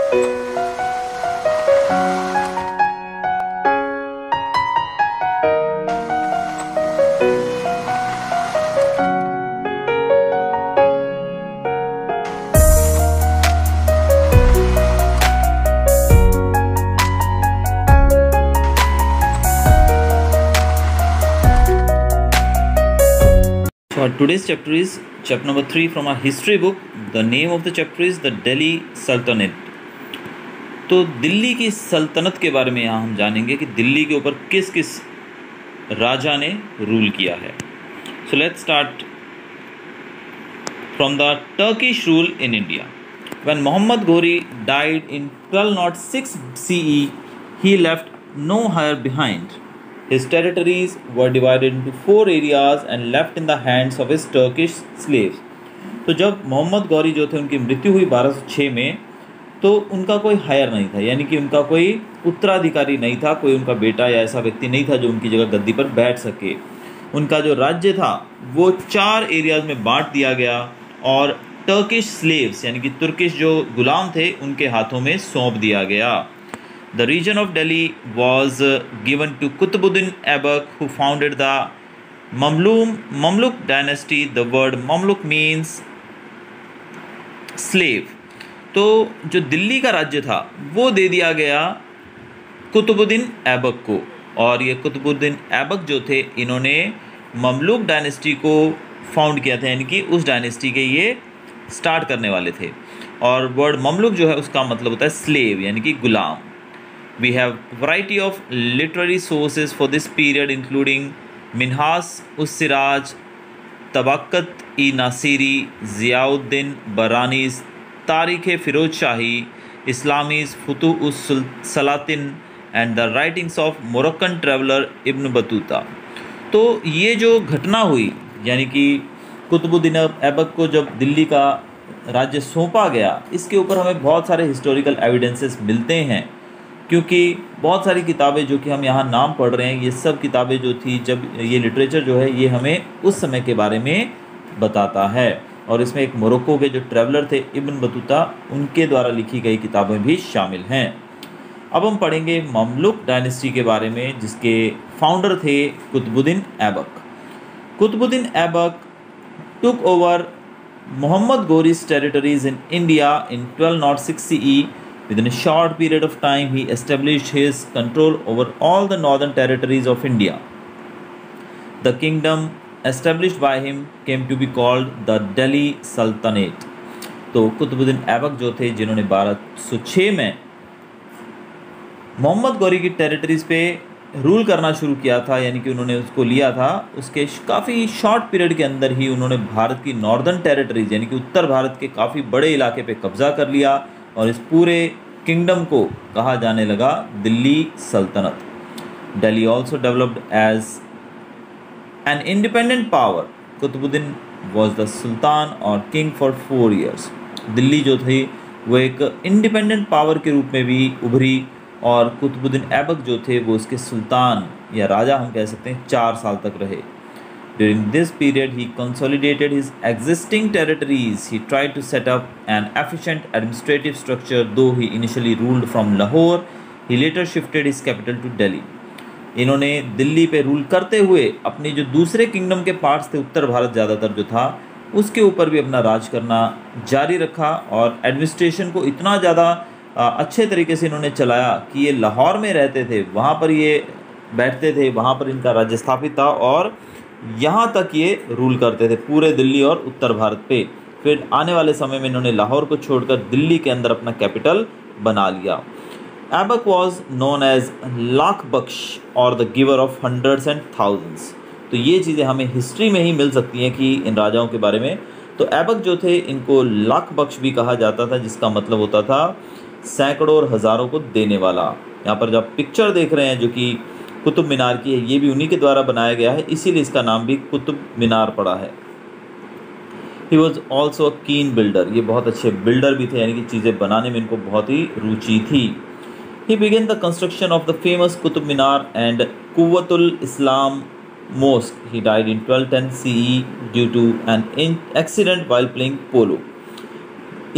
So our today's chapter is chapter number 3 from our history book. The name of the chapter is the Delhi Sultanate. तो दिल्ली की सल्तनत के बारे में यहाँ हम जानेंगे कि दिल्ली के ऊपर किस किस राजा ने रूल किया है. So let's start from the Turkish rule in India. When Muhammad Ghori died in 1206 CE, he left no heir behind. His territories were divided into 4 areas and left in the hands of his Turkish slaves. तो जब मोहम्मद गौरी जो थे उनकी मृत्यु हुई 1206 में, तो उनका कोई हायर नहीं था, यानी कि उनका कोई उत्तराधिकारी नहीं था, कोई उनका बेटा या ऐसा व्यक्ति नहीं था जो उनकी जगह गद्दी पर बैठ सके. उनका जो राज्य था वो 4 एरियाज में बांट दिया गया और टर्किश स्लेव्स यानी कि तुर्किश जो गुलाम थे उनके हाथों में सौंप दिया गया. The region of Delhi was given to Qutbuddin Aibak, who founded the Mamluk dynasty. The word Mamluk means slave. तो जो दिल्ली का राज्य था वो दे दिया गया कुतुबुद्दीन ऐबक को, और ये कुतुबुद्दीन ऐबक जो थे इन्होंने ममलूक डायनेस्टी को फाउंड किया था, यानी कि उस डायनेस्टी के ये स्टार्ट करने वाले थे. और वर्ड ममलूक जो है उसका मतलब होता है स्लेव यानी कि गुलाम. We have variety of literary sources for this period including Minhas us-Siraj, Tabaqat-e-Nasiri, Ziauddin Barani's Tarikh-e-Firoz Shahi, Islami's Futuh-us-Salatin and the writings of Moroccan traveler Ibn Battuta. तो ये जो घटना हुई यानी कि कुतुबुद्दीन ऐबक को जब दिल्ली का राज्य सौंपा गया, इसके ऊपर हमें बहुत सारे हिस्टोरिकल एविडेंसेस मिलते हैं, क्योंकि बहुत सारी किताबें जो कि हम यहाँ नाम पढ़ रहे हैं ये सब किताबें जो थी, जब ये लिटरेचर जो है ये हमें उस समय के बारे में बताता है. और इसमें एक मोरक्को के जो ट्रैवलर थे इब्न बतूता, उनके द्वारा लिखी गई किताबें भी शामिल हैं. अब हम पढ़ेंगे ममलूक डायनेस्टी के बारे में, जिसके फाउंडर थे Qutbuddin Aibak. Qutbuddin Aibak took over Mohammad Ghori's territories in India in 1206 CE. Within a short period of time, he established his control over all the northern territories of India. The kingdom established by him came to be called the Delhi Sultanate. तो कुतुबुद्दीन ऐबक जो थे, जिन्होंने 1206 में मोहम्मद गौरी की territories पे rule करना शुरू किया था, यानी कि उन्होंने उसको लिया था, उसके काफ़ी शॉर्ट पीरियड के अंदर ही उन्होंने भारत की नॉर्दर्न टेरिटरीज यानी कि उत्तर भारत के काफ़ी बड़े इलाके पे कब्जा कर लिया और इस पूरे किंगडम को कहा जाने लगा दिल्ली सल्तनत. Delhi also developed as an independent power. Qutbuddin was the sultan और किंग फॉर 4 years. दिल्ली जो थी वो एक इंडिपेंडेंट पावर के रूप में भी उभरी, और कुतुबुद्दीन ऐबक जो थे वो इसके सुल्तान या राजा हम कह सकते हैं 4 साल तक रहे. During this period, he consolidated his existing territories. He tried to set up an efficient administrative structure. Though he initially ruled from Lahore, he later shifted his capital to Delhi. इन्होंने दिल्ली पे रूल करते हुए अपनी जो दूसरे kingdom के parts थे, उत्तर भारत ज़्यादातर जो था, उसके ऊपर भी अपना राज करना जारी रखा और एडमिनिस्ट्रेशन को इतना ज़्यादा अच्छे तरीके से इन्होंने चलाया कि ये लाहौर में रहते थे, वहाँ पर ये बैठते थे, वहाँ पर इनका राज्य स्थापित था और यहाँ तक ये रूल करते थे पूरे दिल्ली और उत्तर भारत पे. फिर आने वाले समय में इन्होंने लाहौर को छोड़कर दिल्ली के अंदर अपना कैपिटल बना लिया. Aibak was known as Lakh Bakhsh और the giver of hundreds and thousands. तो ये चीज़ें हमें हिस्ट्री में ही मिल सकती हैं कि इन राजाओं के बारे में. तो ऐबक जो थे इनको लाख बख्श भी कहा जाता था, जिसका मतलब होता था सैकड़ों और हज़ारों को देने वाला. यहाँ पर जब पिक्चर देख रहे हैं जो कि कुतुब मीनार की है, ये भी उन्हीं के द्वारा बनाया गया है, इसीलिए इसका नाम भी कुतुब मीनार पड़ा है. ही वॉज ऑल्सो अ कीन बिल्डर. ये बहुत अच्छे बिल्डर भी थे, यानी कि चीज़ें बनाने में इनको बहुत ही रुचि थी. ही begin the construction of the famous Qutub Minar and Quwwatul Islam mosque. He died in 1210 CE due to an accident while playing polo.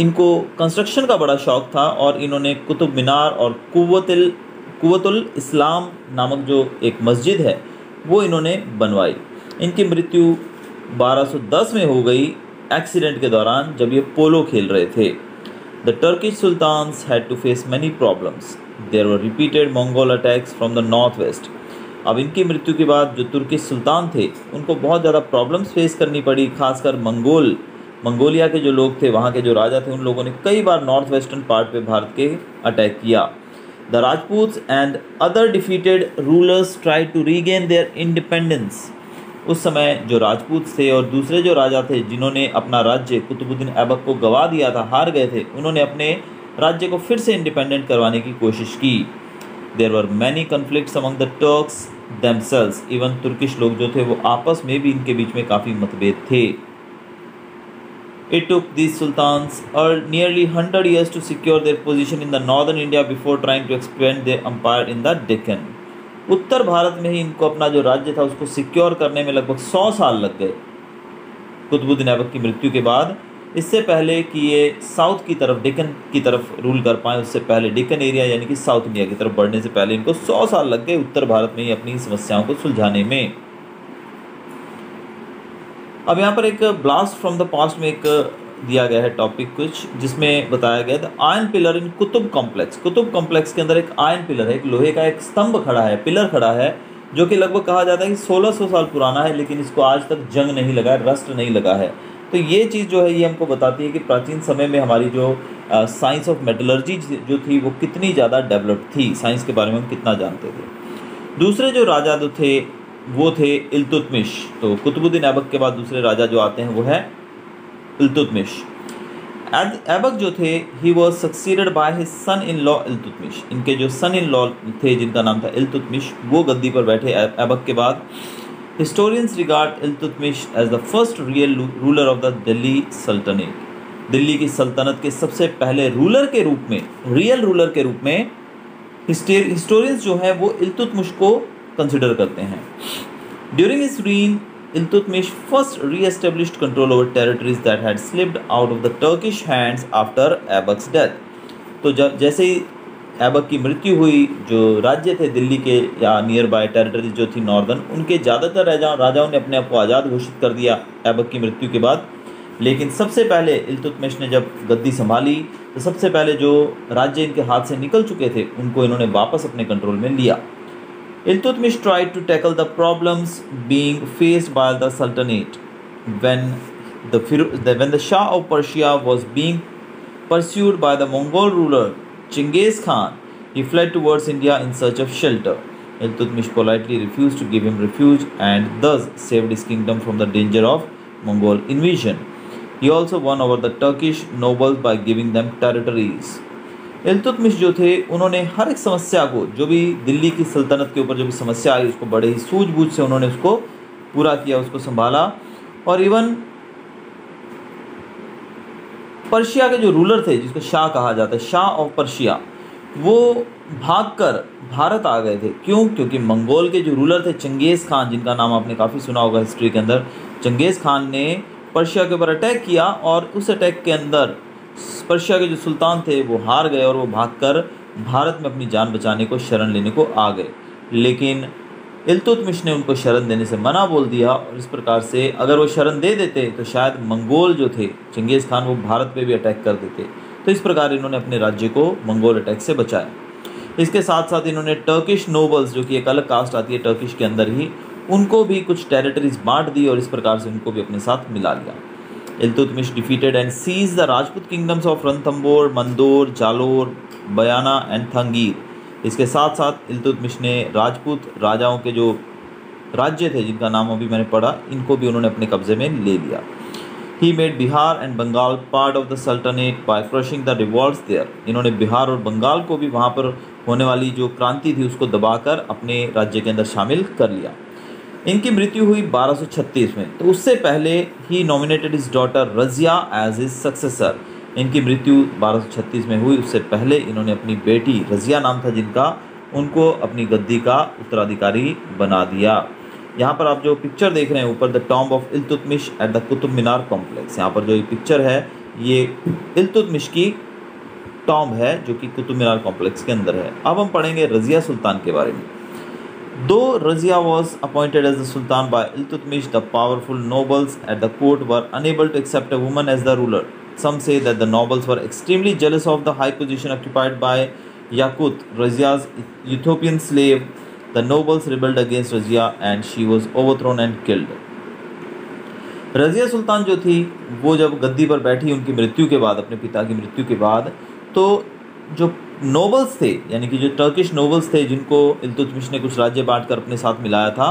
इनको कंस्ट्रक्शन का बड़ा शौक़ था और इन्होंने कुतुब मीनार और कुव्वतुल इस्लाम नामक जो एक मस्जिद है वो इन्होंने बनवाई। इनकी मृत्यु 1210 में हो गई एक्सीडेंट के दौरान, जब ये पोलो खेल रहे थे। The Turkish sultans had to face many problems. There were repeated Mongol attacks from the north west. अब इनकी मृत्यु के बाद जो तुर्किश सुल्तान थे उनको बहुत ज़्यादा प्रॉब्लम्स फेस करनी पड़ी, खासकर मंगोलिया के जो लोग थे, वहाँ के जो राजा थे, उन लोगों ने कई बार नॉर्थ वेस्टर्न पार्ट पे भारत के अटैक किया। The Rajputs and other defeated rulers tried to regain their independence. उस समय जो राजपूत थे और दूसरे जो राजा थे जिन्होंने अपना राज्य कुतुबुद्दीन ऐबक को गंवा दिया था, हार गए थे, उन्होंने अपने राज्य को फिर से इंडिपेंडेंट करवाने की कोशिश की। There were many conflicts among the Turks themselves. Even Turkish लोग जो थे वो आपस में भी इनके बीच में काफ़ी मतभेद थे। It took these sultans nearly 100 years to secure their position in the northern India before trying to expand their empire in the Deccan. उत्तर भारत में ही इनको अपना जो राज्य था उसको सिक्योर करने में लगभग 100 साल लग गए कुतुबुद्दीन ऐबक की मृत्यु के बाद। इससे पहले कि ये साउथ की तरफ, डेक्कन की तरफ रूल कर पाए, उससे पहले डेक्कन एरिया यानी कि साउथ इंडिया की तरफ बढ़ने से पहले इनको 100 साल लग गए उत्तर भारत में ही अपनी समस्याओं को सुलझाने में। अब यहाँ पर एक ब्लास्ट फ्रॉम द पास्ट में एक दिया गया है टॉपिक कुछ, जिसमें बताया गया था iron pillar in Qutub complex. Qutub complex के अंदर एक आयरन पिलर है, एक लोहे का एक स्तंभ खड़ा है, पिलर खड़ा है, जो कि लगभग कहा जाता है कि 1600 साल पुराना है, लेकिन इसको आज तक जंग नहीं लगा है, रस्ट नहीं लगा है। तो ये चीज़ जो है ये हमको बताती है कि प्राचीन समय में हमारी जो साइंस ऑफ मेटलर्जी जो थी वो कितनी ज़्यादा डेवलप्ड थी, साइंस के बारे में हम कितना जानते थे। दूसरे जो राजा जो थे वो थे इल्तुतमिश। तो कुतुबुद्दीन ऐबक के बाद दूसरे राजा जो आते हैं वो है इल्तुतमिश। ऐबक जो थे he was succeeded by his son in law Iltutmish. इनके जो सन इन लॉ थे जिनका नाम था इल्तुतमिश, वो गद्दी पर बैठे ऐबक के बाद। Historians regard Iltutmish as the first real ruler of the Delhi सल्तनत। दिल्ली की सल्तनत के सबसे पहले रूलर के रूप में, रियल रूलर के रूप में हिस्टोरियंस जो है वो इल्तुतमिश को कंसिडर करते हैं। During his reign Iltutmish first re-established control over territories that had slipped out of the Turkish hands after Aibak's death. तो जैसे ही ऐबक की मृत्यु हुई, जो राज्य थे दिल्ली के या नियर बाय टेरिटरीज जो थी नॉर्दर्न, उनके ज़्यादातर राजाओं ने अपने आप को आज़ाद घोषित कर दिया ऐबक की मृत्यु के बाद। लेकिन सबसे पहले इल्तुतमिश ने जब गद्दी संभाली तो सबसे पहले जो राज्य इनके हाथ से निकल चुके थे उनको इन्होंने वापस अपने कंट्रोल में लिया। Iltutmish tried to tackle the problems being faced by the Sultanate when the Shah of Persia was being pursued by the Mongol ruler Chinggis Khan. He fled towards India in search of shelter. Iltutmish politely refused to give him refuge and thus saved his kingdom from the danger of Mongol invasion. He also won over the Turkish nobles by giving them territories. Iltutmish जो थे उन्होंने हर एक समस्या को, जो भी दिल्ली की सल्तनत के ऊपर जो भी समस्या आई, उसको बड़े ही सूझबूझ से उन्होंने उसको पूरा किया, उसको संभाला। और इवन पर्शिया के जो रूलर थे, जिसको शाह कहा जाता है, शाह ऑफ पर्शिया, वो भागकर भारत आ गए थे। क्यों? क्योंकि मंगोल के जो रूलर थे चंगेज़ खान, जिनका नाम आपने काफ़ी सुना होगा हिस्ट्री के अंदर, चंगेज़ खान ने पर्शिया के ऊपर अटैक किया और उस अटैक के अंदर पर्शिया के जो सुल्तान थे वो हार गए और वो भागकर भारत में अपनी जान बचाने को, शरण लेने को आ गए। लेकिन इल्तुतमिश ने उनको शरण देने से मना बोल दिया और इस प्रकार से अगर वो शरण दे देते तो शायद मंगोल जो थे चंगेज़ खान वो भारत पे भी अटैक कर देते। तो इस प्रकार इन्होंने अपने राज्य को मंगोल अटैक से बचाया। इसके साथ साथ इन्होंने टर्किश नोबल्स, जो कि एक अलग कास्ट आती है टर्किश के अंदर ही, उनको भी कुछ टेरिटरीज बांट दी और इस प्रकार से उनको भी अपने साथ मिला लिया। Iltutmish defeated and seized the Rajput kingdoms of Ranthambore, Mandor, Jalor, Bayana and Thangir. इसके साथ साथ इल्तुतमिश ने राजपूत राजाओं के जो राज्य थे, जिनका नाम अभी मैंने पढ़ा, इनको भी उन्होंने अपने कब्जे में ले लिया। He made Bihar and Bengal part of the Sultanate by crushing the revolts there. इन्होंने बिहार और बंगाल को भी वहाँ पर होने वाली जो क्रांति थी उसको दबाकर अपने राज्य के अंदर शामिल कर लिया। इनकी मृत्यु हुई 1236 में। तो उससे पहले ही nominated his daughter Razia as his successor. इनकी मृत्यु 1236 में हुई, उससे पहले इन्होंने अपनी बेटी रजिया नाम था जिनका, उनको अपनी गद्दी का उत्तराधिकारी बना दिया। यहाँ पर आप जो पिक्चर देख रहे हैं ऊपर, the tomb of Iltutmish at the Qutub Minar complex, यहाँ पर जो ये पिक्चर है ये इल्तुतमिश की टॉम्ब है जो कि कुतुब मीनार कॉम्प्लेक्स के अंदर है। अब हम पढ़ेंगे रज़िया सुल्तान के बारे में। Though Razia was appointed as the sultan by Iltutmish, the powerful nobles at the court were unable to accept a woman as the ruler. Some say that the nobles were extremely jealous of the high position occupied by Yakut, Razia's Ethiopian slave. The nobles rebelled against Razia and she was overthrown and killed. Razia Sultan जो थी वो जब गद्दी पर बैठी उनकी मृत्यु के बाद, अपने पिता की मृत्यु के बाद, तो जो नोबल्स थे यानी कि जो टर्किश नोबल्स थे जिनको इल्तुतमिश ने कुछ राज्य बांट कर अपने साथ मिलाया था,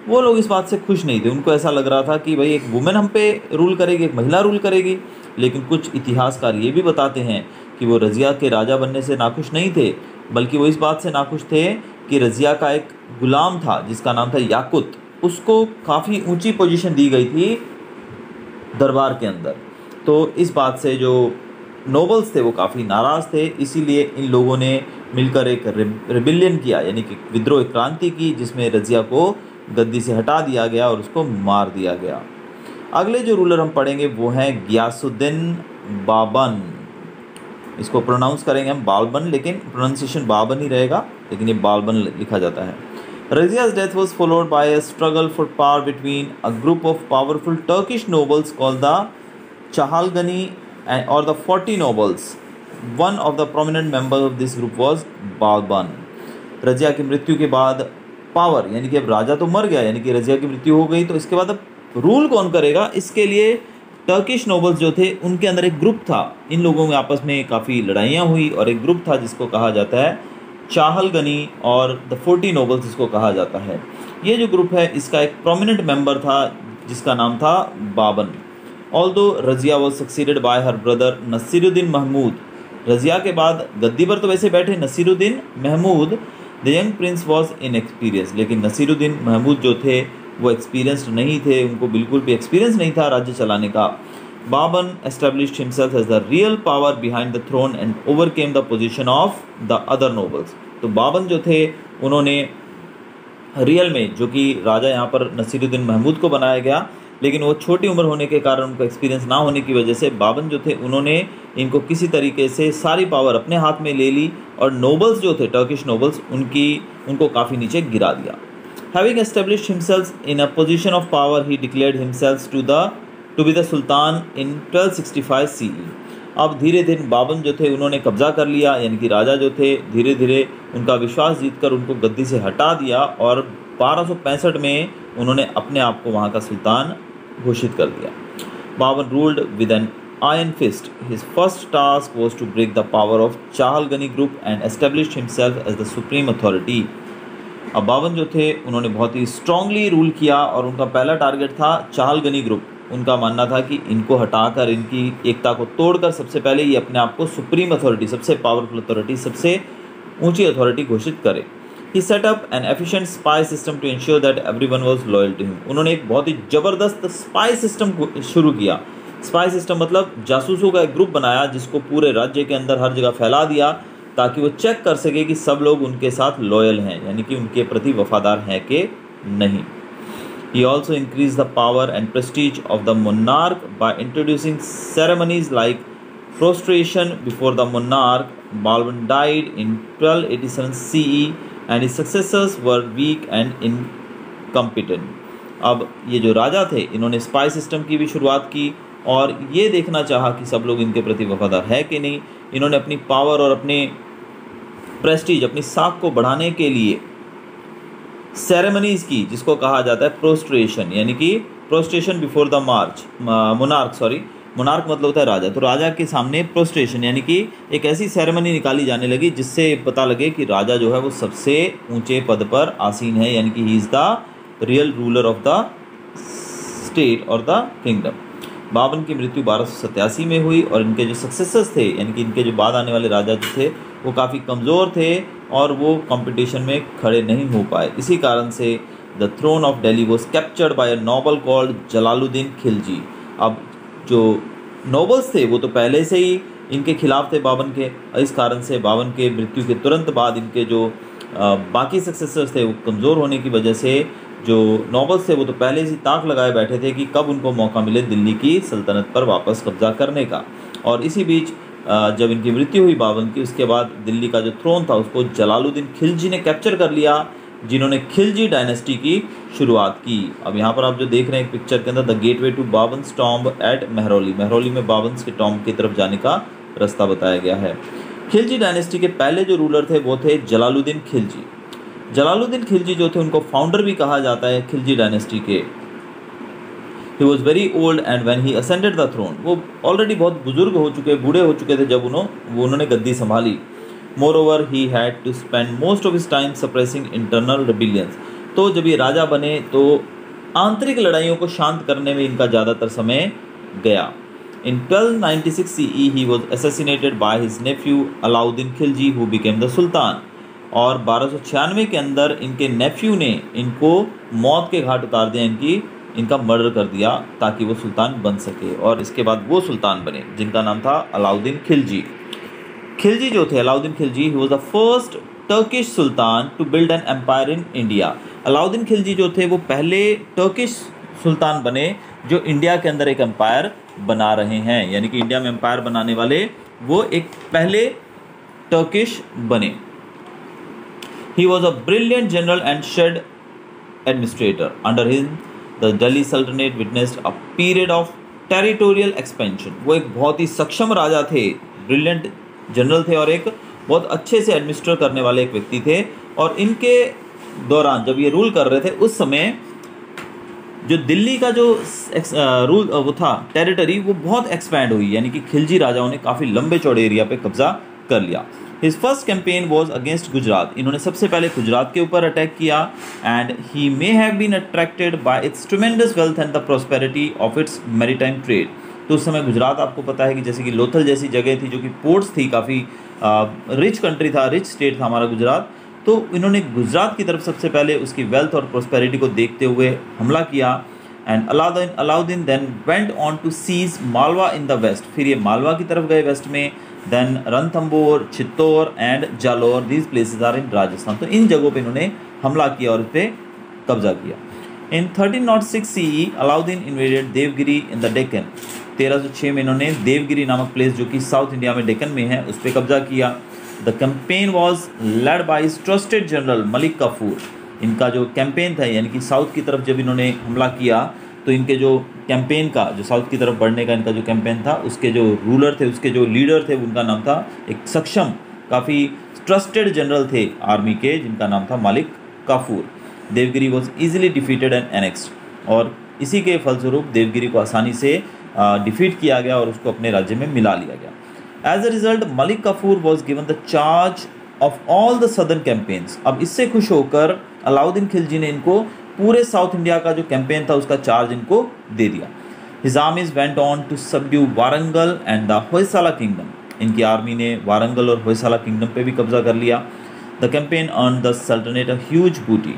वो लोग इस बात से खुश नहीं थे। उनको ऐसा लग रहा था कि भाई एक वुमेन हम पे रूल करेगी, एक महिला रूल करेगी। लेकिन कुछ इतिहासकार ये भी बताते हैं कि वो रज़िया के राजा बनने से नाखुश नहीं थे, बल्कि वो इस बात से नाखुश थे कि रज़िया का एक गुलाम था जिसका नाम था याकुत, उसको काफ़ी ऊंची पोजीशन दी गई थी दरबार के अंदर। तो इस बात से जो नोबल्स थे वो काफ़ी नाराज़ थे, इसीलिए इन लोगों ने मिलकर एक रिबिलियन किया यानी कि विद्रोह क्रांति की, जिसमें रज़िया को गद्दी से हटा दिया गया और उसको मार दिया गया। अगले जो रूलर हम पढ़ेंगे वो हैं गियासुद्दीन बाबन। इसको प्रोनाउंस करेंगे हम बालबन, लेकिन प्रोनाउंसिएशन बाबन ही रहेगा, लेकिन ये बालबन लिखा जाता है। Razia's death was followed by a struggle for power between a group of powerful Turkish nobles called the Çahalgani or the 40 nobles. One of the prominent members of this group was Balban. Razia की मृत्यु के बाद power यानी कि अब राजा तो मर गया, यानी कि रज़िया की मृत्यु हो गई, तो इसके बाद अब रूल कौन करेगा, इसके लिए टर्किश नोबल्स जो थे उनके अंदर एक ग्रुप था। इन लोगों में आपस में काफ़ी लड़ाइयाँ हुई और एक ग्रुप था जिसको कहा जाता है चाहलगनी और द 40 नोबल्स इसको कहा जाता है। ये जो ग्रुप है इसका एक प्रोमिनेंट मेंबर था जिसका नाम था Balban. Although Razia was succeeded by her brother Nasiruddin Mahmud. Razia के बाद गद्दी पर तो वैसे बैठे Nasiruddin Mahmud, the young prince was inexperience, लेकिन नसीरुद्दीन महमूद जो थे वो एक्सपीरियंस्ड नहीं थे, उनको बिल्कुल भी एक्सपीरियंस नहीं था राज्य चलाने का। Baban established himself as the real power behind the throne and overcame the position of the other nobles. तो बाबन जो थे उन्होंने रियल में, जो कि राजा यहाँ पर नसीरुद्दीन महमूद को बनाया गया, लेकिन वो छोटी उम्र होने के कारण उनको एक्सपीरियंस ना होने की वजह से बाबन जो थे उन्होंने इनको किसी तरीके से सारी पावर अपने हाथ में ले ली और नोबल्स जो थे टर्किश नोबल्स उनको काफ़ी नीचे गिरा दिया। Having established himself in a position of power, he declared himself to be the Sultan in 1265 CE. अब धीरे धीरे बाबन जो थे उन्होंने कब्जा कर लिया, यानी कि राजा जो थे धीरे धीरे उनका विश्वास जीतकर उनको गद्दी से हटा दिया और 1265 में उन्होंने अपने आप को वहाँ का सुल्तान घोषित कर दिया। Balban ruled with an iron fist. His first task was to break the power of Chahalgani group and established himself as the supreme authority. अब बाबन जो थे उन्होंने बहुत ही स्ट्रांगली रूल किया और उनका पहला टारगेट था चाहलगनी ग्रुप. उनका मानना था कि इनको हटाकर, इनकी एकता को तोड़कर सबसे पहले ये अपने आप को सुप्रीम अथॉरिटी, सबसे पावरफुल अथॉरिटी, सबसे ऊंची अथॉरिटी घोषित करे. He set up an efficient spy system to ensure that everyone was loyal to him. उन्होंने एक बहुत ही ज़बरदस्त स्पाई सिस्टम शुरू किया. स्पाई सिस्टम मतलब जासूसों का एक ग्रुप बनाया जिसको पूरे राज्य के अंदर हर जगह फैला दिया ताकि वो चेक कर सके कि सब लोग उनके साथ लॉयल हैं, यानी कि उनके प्रति वफादार हैं कि नहीं. He also increased the power and prestige of the monarch by introducing ceremonies like prostration before the monarch. Balban died in 1287 CE and his successors were weak and incompetent. अब ये जो राजा थे इन्होंने स्पाई सिस्टम की भी शुरुआत की और ये देखना चाहा कि सब लोग इनके प्रति वफादार है कि नहीं. इन्होंने अपनी पावर और अपने प्रेस्टीज, अपनी साख को बढ़ाने के लिए सेरेमनीज की, जिसको कहा जाता है प्रोस्ट्रेशन, यानी कि प्रोस्ट्रेशन बिफोर द मोनार्क मतलब होता है राजा. तो राजा के सामने प्रोस्ट्रेशन यानी कि एक ऐसी सेरेमनी निकाली जाने लगी जिससे पता लगे कि राजा जो है वो सबसे ऊंचे पद पर आसीन है, यानी कि he is the real ruler of the state और द किंगडम. बाबन की मृत्यु 1287 में हुई और इनके जो सक्सेसर्स थे, यानी कि इनके जो बाद आने वाले राजा जो थे वो काफ़ी कमज़ोर थे और वो कंपटीशन में खड़े नहीं हो पाए. इसी कारण से the throne of Delhi was captured by a noble called Jalaluddin Khilji. अब जो नोबल्स थे वो तो पहले से ही इनके खिलाफ थे बाबन के, इस कारण से बाबन के मृत्यु के तुरंत बाद इनके जो बाकी सक्सेसर्स थे वो कमज़ोर होने की वजह से जो नोबल्स थे वो तो पहले से ताक लगाए बैठे थे कि कब उनको मौका मिले दिल्ली की सल्तनत पर वापस कब्जा करने का. और इसी बीच जब इनकी मृत्यु हुई बाबर की, उसके बाद दिल्ली का जो थ्रोन था उसको जलालुद्दीन खिलजी ने कैप्चर कर लिया, जिन्होंने खिलजी डायनेस्टी की शुरुआत की। अब यहाँ पर आप जो देख रहे हैं पिक्चर के अंदर, the gateway to Babur's tomb at Mehrauli, Mehrauli में बाबर्स के टॉम्ब की तरफ जाने का रास्ता बताया गया है। खिलजी डायनेस्टी के पहले जो रूलर थे वो थे जलालुद्दीन खिलजी। जलालुद्दीन खिलजी जो थे उनको फाउंडर भी कहा जाता है खिलजी डायनेस्टी के। He was very old and when he ascended the throne, वो ऑलरेडी बहुत बुजुर्ग हो चुके, बूढ़े हो चुके थे जब उन्होंने गद्दी संभाली। Moreover, he had to spend most of his time suppressing internal rebellions. तो जब ये राजा बने तो आंतरिक लड़ाइयों को शांत करने में इनका ज़्यादातर समय गया। In 1296 CE, he was assassinated by his nephew Alauddin Khilji, who became the Sultan. और 1296 के अंदर इनके नेफ्यू ने इनको मौत के घाट उतार दिया, इनका मर्डर कर दिया ताकि वो सुल्तान बन सके। और इसके बाद वो सुल्तान बने जिनका नाम था अलाउद्दीन खिलजी। खिलजी जो थे, Alauddin Khilji, he was the first Turkish sultan to build an empire in India. Alauddin Khilji जो थे वो पहले टर्किश सुल्तान बने जो इंडिया के अंदर एक एम्पायर बना रहे हैं, यानी कि इंडिया में एम्पायर बनाने वाले वो एक पहले टर्किश बने। He was a brilliant general and shrewd administrator. Under him, the Delhi Sultanate witnessed a period of territorial expansion. वो एक बहुत ही सक्षम राजा थे, ब्रिलियंट जनरल थे और एक बहुत अच्छे से एडमिनिस्ट्रेट करने वाले एक व्यक्ति थे। और इनके दौरान जब ये रूल कर रहे थे उस समय जो दिल्ली का जो रूल वो था टेरिटरी, वो बहुत एक्सपैंड हुई, यानी कि खिलजी राजाओं ने काफ़ी लंबे चौड़े एरिया पे कब्जा कर लिया। His first campaign was against Gujarat. इन्होंने सबसे पहले गुजरात के ऊपर अटैक किया and he may have been attracted by its tremendous wealth and the prosperity of its maritime trade। तो उस समय गुजरात आपको पता है कि जैसे कि लोथल जैसी जगह थी जो कि पोर्ट्स थी, काफ़ी रिच कंट्री था, रिच स्टेट था हमारा गुजरात। तो इन्होंने गुजरात की तरफ सबसे पहले उसकी वेल्थ और प्रोस्पेरिटी को देखते हुए हमला किया। And Alauddin then went on to seize Malwa in the west. फिर ये मालवा की तरफ गए वेस्ट में। Then Ranthambore, Chittor and Jalore, these places are in Rajasthan. तो इन जगहों पे इन्होंने हमला किया और इस पर कब्जा किया। In 1306 CE Alauddin invaded Devagiri in the Deccan. 1306 में इन्होंने देवगिरी नामक प्लेस जो कि साउथ इंडिया में डेक्कन में है उस पर कब्जा किया। The campaign was led by trusted general Malik Kafur. इनका जो कैंपेन था, यानी कि साउथ की तरफ जब इन्होंने हमला किया तो इनके जो कैंपेन का, जो साउथ की तरफ बढ़ने का इनका जो कैंपेन था, उसके जो रूलर थे, उसके जो लीडर थे, उनका नाम था, एक सक्षम काफ़ी ट्रस्टेड जनरल थे आर्मी के, जिनका नाम था Malik Kafur. Devagiri was easily defeated and annexed. और इसी के फलस्वरूप देवगिरी को आसानी से डिफीट किया गया और उसको अपने राज्य में मिला लिया गया। As a result Malik Kafur was given the charge of all the southern campaigns. अब इससे खुश होकर अलाउद्दीन खिलजी ने इनको पूरे साउथ इंडिया का जो कैंपेन था उसका चार्ज इनको दे दिया। His armies went on to subdue Warangal and the Hoysala kingdom. इनकी आर्मी ने वारंगल और होयसाला किंगडम पे भी कब्जा कर लिया। The campaign earn the sultanate a huge बूटी।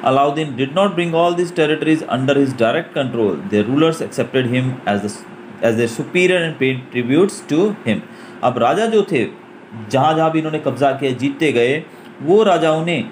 Alauddin did not bring all these territories under his direct control. Their rulers accepted him as their superior and paid tributes to him. अब राजा जो थे, जहाँ जहाँ भी इन्होंने कब्जा किया, जीतते गए, वो राजाओं ने,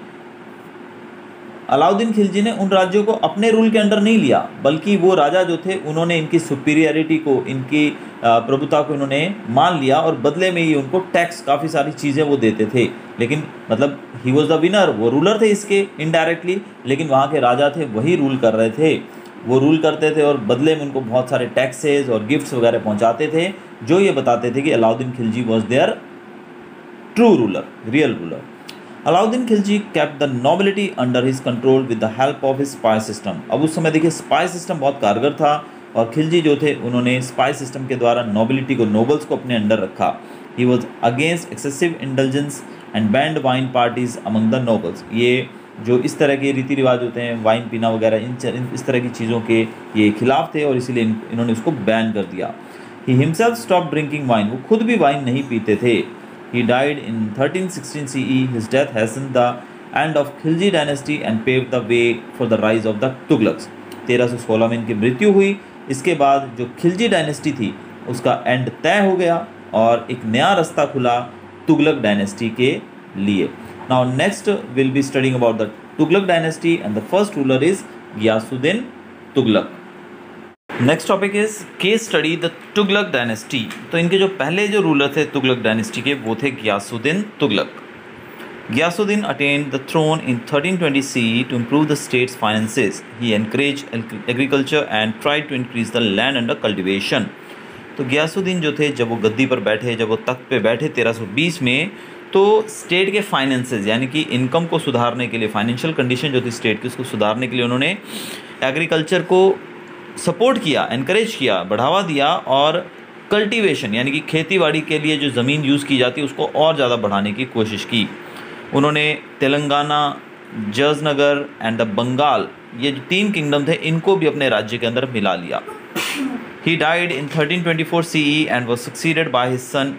अलाउद्दीन खिलजी ने उन राज्यों को अपने रूल के अंडर नहीं लिया, बल्कि वो राजा जो थे उन्होंने इनकी सुपीरियरिटी को, इनकी प्रभुता को इन्होंने मान लिया और बदले में ही उनको टैक्स, काफ़ी सारी चीज़ें वो देते थे। लेकिन मतलब ही वॉज द विनर, वो रूलर थे इसके इनडायरेक्टली, लेकिन वहाँ के राजा थे वही रूल कर रहे थे, वो रूल करते थे और बदले में उनको बहुत सारे टैक्सेस और गिफ्ट्स वगैरह पहुँचाते थे, जो ये बताते थे कि Alauddin Khilji was their true ruler, real ruler. Alauddin Khilji kept the nobility under his control with the help of his spy system। अब उस समय देखिए स्पाई सिस्टम बहुत कारगर था और खिलजी जो थे उन्होंने स्पाई सिस्टम के द्वारा नोबिलिटी को, नोबल्स को अपने अंडर रखा। He was against excessive indulgence and band wine parties among the nobles. ये जो इस तरह के रीति रिवाज होते हैं, वाइन पीना वगैरह, इस तरह की चीज़ों के ये खिलाफ थे और इसीलिए इन्होंने उसको बैन कर दिया। He himself stop drinking wine, वो खुद भी वाइन नहीं पीते थे। He died in 1316 CE. His death hastened the end of Khilji dynasty and paved the way for the rise of the Tughlaqs। 1316 में इनकी मृत्यु हुई। इसके बाद जो खिलजी डायनेस्टी थी उसका एंड तय हो गया और एक नया रास्ता खुला तुगलक डायनेस्टी के लिए। Now next we'll be studying about the Tughlaq dynasty and the first ruler is Ghiyasuddin Tughlaq। Next topic is case study the Tughlaq dynasty. तो इनके जो पहले जो रूलर थे तुगलक डायनेस्टी के, वो थे Ghiyasuddin Tughlaq. Ghiyasuddin attend the throne in 1320 CE to improve the state's finances. He encouraged agriculture and tried to increase the land under cultivation. तो गियासुद्दीन जो थे, जब वो गद्दी पर बैठे, जब वो तख्त पे बैठे 1320 में, तो स्टेट के फाइनेंसेस यानी कि इनकम को सुधारने के लिए, फाइनेंशियल कंडीशन जो थी स्टेट की उसको सुधारने के लिए उन्होंने एग्रीकल्चर को सपोर्ट किया, एनकरेज किया, बढ़ावा दिया, और कल्टीवेशन यानी कि खेतीबाड़ी के लिए जो ज़मीन यूज़ की जाती है उसको और ज़्यादा बढ़ाने की कोशिश की। उन्होंने तेलंगाना, जजनगर एंड द बंगाल, ये जो 3 किंगडम थे, इनको भी अपने राज्य के अंदर मिला लिया। He died in 1324 CE and was succeeded by his son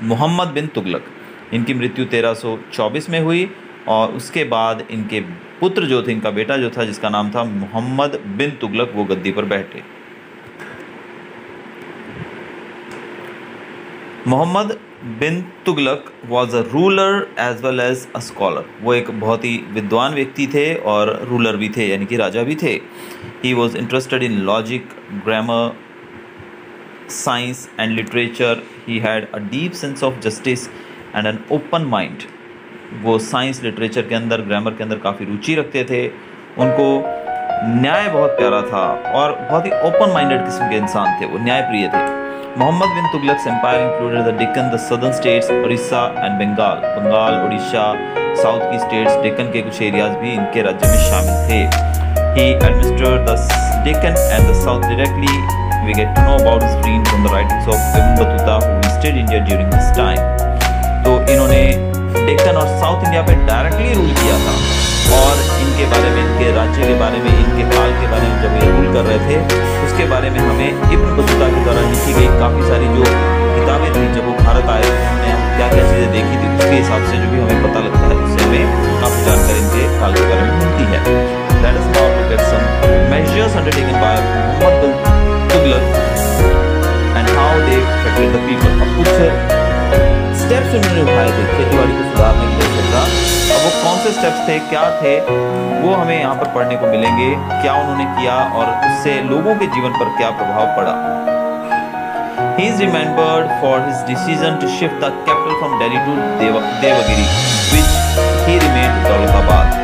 Mohammad bin Tughlaq. इनकी मृत्यु 1324 में हुई और उसके बाद इनके पुत्र जो थे, इनका बेटा जो था जिसका नाम था मोहम्मद बिन तुगलक, वो गद्दी पर बैठे। Mohammad bin Tughlaq was a ruler as well as a scholar. वो एक बहुत ही विद्वान व्यक्ति थे और रूलर भी थे यानी कि राजा भी थे। He was interested in logic, grammar, science and literature. He had a deep sense of justice and an open mind. वो साइंस, लिटरेचर के अंदर, ग्रामर के अंदर काफ़ी रुचि रखते थे। उनको न्याय बहुत प्यारा था और बहुत ही ओपन माइंडेड किस्म के इंसान थे, वो न्यायप्रिय थे। Mohammad bin Tughlaq empire included the Deccan, the southern states, Orissa and Bengal. Bengal, Orissa, south की स्टेट्स, डेक्कन के कुछ एरियाज भी इनके राज्य में शामिल थे। He administered the Deccan and the south directly. We get to know about his dream from the writings of Ibn Battuta who visited India during this time. तो इन्होंने डेक्कन और साउथ इंडिया पे डायरेक्टली रूल किया था और इनके बारे में, इनके राज्य के बारे में, इनके काल के बारे में जब ये रूल कर रहे थे उसके बारे में हमें इब्न बतूता के द्वारा लिखी गई काफ़ी सारी जो किताबें थी, जब वो भारत आए उन्होंने क्या क्या चीज़ें देखी थी, उसके हिसाब से जो भी हमें पता लगता है उससे हमें काफ़ी जानकारी इनके काल के बारे में मिलती है। Let us now look at some measures undertaken by Muhammad bin Tughlaq and how they affected the people. अब कुछ स्टेप्स उन्होंने उठाए थे खेतीबाड़ी को सुधारने के लिए सरकार। अब वो कौन से स्टेप्स थे, क्या थे, वो हमें यहाँ पर पढ़ने को मिलेंगे, क्या उन्होंने किया और उससे लोगों के जीवन पर क्या प्रभाव पड़ा। He is remembered for his decision to shift the capital from Delhi to Devagiri, which he remained Daulatabad.